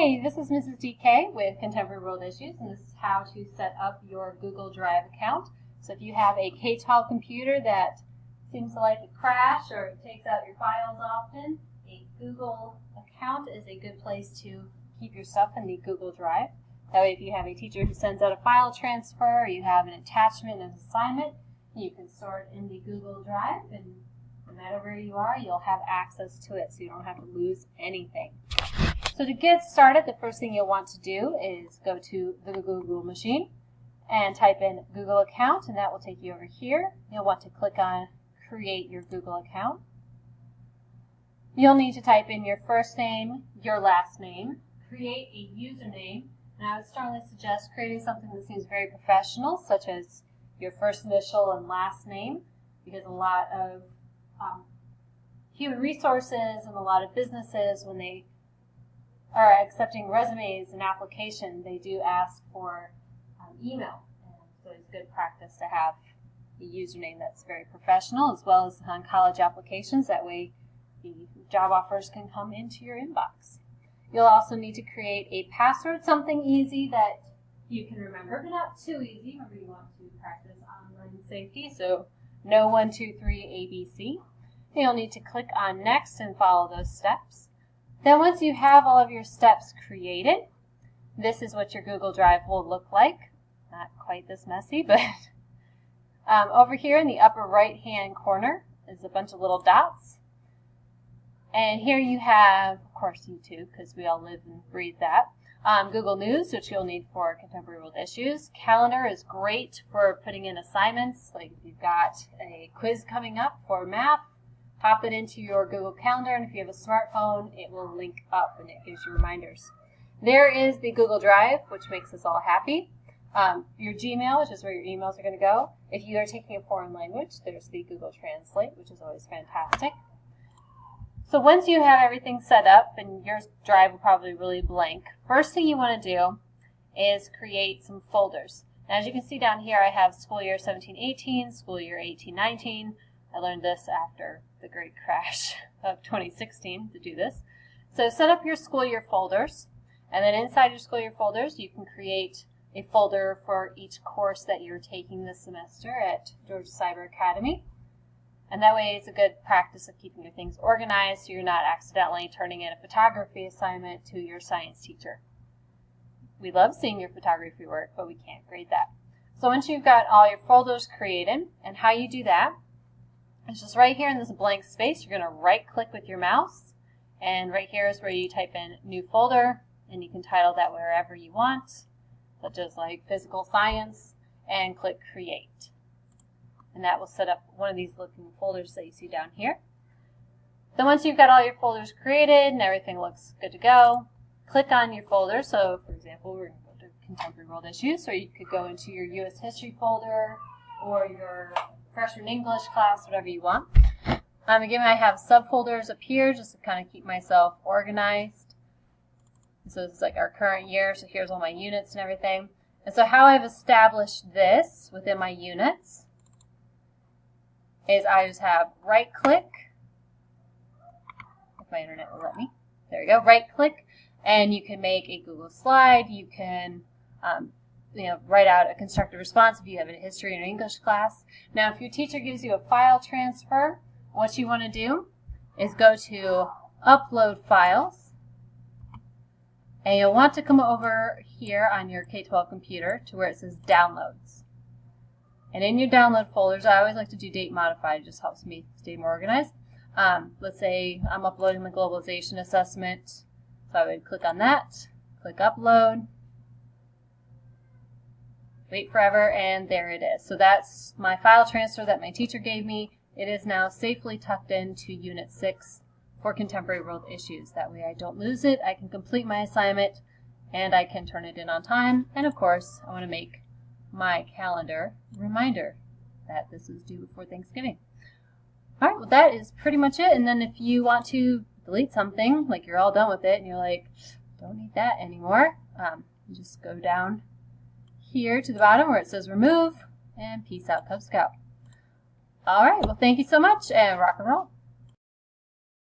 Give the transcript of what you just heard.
Hi, this is Mrs. DK with Contemporary World Issues, and this is how to set up your Google Drive account. So if you have a K-12 computer that seems to like to crash or it takes out your files often, a Google account is a good place to keep your stuff in the Google Drive. That way if you have a teacher who sends out a file transfer or you have an attachment, an assignment, you can store it in the Google Drive, and no matter where you are, you'll have access to it so you don't have to lose anything. So to get started, the first thing you'll want to do is go to the Google machine and type in Google account, and that will take you over here. You'll want to click on Create Your Google Account. You'll need to type in your first name, your last name, create a username, and I would strongly suggest creating something that seems very professional, such as your first initial and last name, because a lot of human resources and a lot of businesses, when they are accepting resumes and application, they do ask for email. And so it's good practice to have a username that's very professional, as well as on college applications. That way the job offers can come into your inbox. You'll also need to create a password, something easy that you can remember, but not too easy. Remember, you want to practice online safety, so no 1, 2, 3, ABC. You'll need to click on Next and follow those steps. Then once you have all of your steps created, this is what your Google Drive will look like. Not quite this messy, but over here in the upper right-hand corner is a bunch of little dots. And here you have, of course, YouTube, because we all live and breathe that. Google News, which you'll need for Contemporary World Issues. Calendar is great for putting in assignments, like if you've got a quiz coming up for math. Pop it into your Google Calendar, and if you have a smartphone, it will link up and it gives you reminders. There is the Google Drive, which makes us all happy. Your Gmail, which is where your emails are going to go. If you are taking a foreign language, there's the Google Translate, which is always fantastic. So once you have everything set up, and your drive will probably be really blank, first thing you want to do is create some folders. Now, as you can see down here, I have school year 17-18, school year 18-19. I learned this after the great crash of 2016 to do this. So set up your school year folders, and then inside your school year folders you can create a folder for each course that you're taking this semester at Georgia Cyber Academy. And that way it's a good practice of keeping your things organized so you're not accidentally turning in a photography assignment to your science teacher. We love seeing your photography work, but we can't grade that. So once you've got all your folders created, and how you do that, it's just right here in this blank space. You're going to right click with your mouse, and right here is where you type in new folder, and you can title that wherever you want, such as like physical science, and click create. And that will set up one of these looking folders that you see down here. Then once you've got all your folders created and everything looks good to go, click on your folder. So for example, we're going to go to Contemporary World Issues, or you could go into your U.S. History folder or your freshman English class, whatever you want. Again, I have subfolders up here just to kind of keep myself organized. So this is like our current year, so here's all my units and everything. And so how I've established this within my units is I just have right click, if my internet will let me, there you go, right click, and you can make a Google slide, you can write out a constructive response if you have a history or an English class. Now, if your teacher gives you a file transfer, what you want to do is go to Upload Files, and you'll want to come over here on your K-12 computer to where it says Downloads. And in your download folders, I always like to do date modified. It just helps me stay more organized. Let's say I'm uploading the globalization assessment, so I would click on that, click Upload, wait forever, and there it is. So that's my file transfer that my teacher gave me. It is now safely tucked into Unit 6 for Contemporary World Issues. That way I don't lose it, I can complete my assignment, and I can turn it in on time. And of course, I want to make my calendar a reminder that this is due before Thanksgiving. All right, well that is pretty much it. And then if you want to delete something, like you're all done with it, and you're like, don't need that anymore, you just go down here to the bottom where it says remove, and peace out, Cub Scout. All right, well thank you so much, and rock and roll.